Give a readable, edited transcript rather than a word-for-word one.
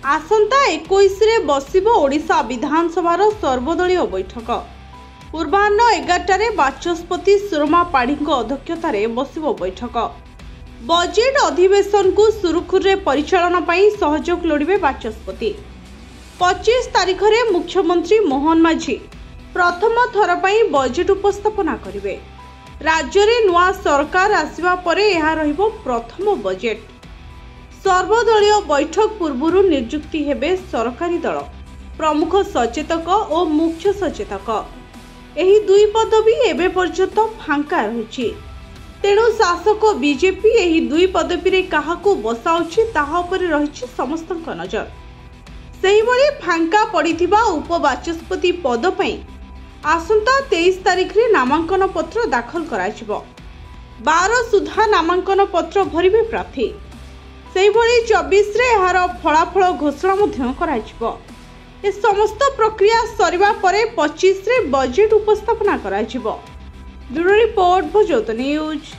आसंता 21 रे बसिबो ओडिशा विधानसभार सर्वदलीय बैठक। पूर्वाह्न 11टारे बाचस्पति सुरमा पाढ़ीଙ୍କ अध्यक्षतार बसिबो बैठक। बजेट अधिवेशन को सुरुखुरे परिचालन पई सहयोग लोड़िबे बाचस्पति। 25 तारिख रे मुख्यमंत्री मोहन माझी प्रथम थर पई बजेट उपस्थापना करिवे। राज्य रे नुआ सरकार आसिबा परे यह रहिबो प्रथम बजेट। सर्वदलीय बैठक पूर्व नियुक्ति हेबे सरकारी दल प्रमुख सचेतक और मुख्य सचेतक। एही दुई पदवी एबे पर्यंत फांका रहिछि। तेणु शासक बीजेपी एही दुई पदवी रे काहाकू बसाउछि ताहा उपरे रहिछि समस्तक नजर। सेही भली फांका पड़िथिबा उपबाचस्पति पद पई आसंता 23 तारिख रे नामांकन पत्र दाखल कराजिबो। 12 सुधा नामांकन पत्र भरिबे प्रार्थी। सेही भली 24 रे एहार फलाफल घोषणा मध्य कराजिबो। ए समस्त प्रक्रिया सरिबा परे 25 रे बजेट उपस्थापना कराजिबो। ब्यूरो रिपोर्ट भोजोत न्यूज।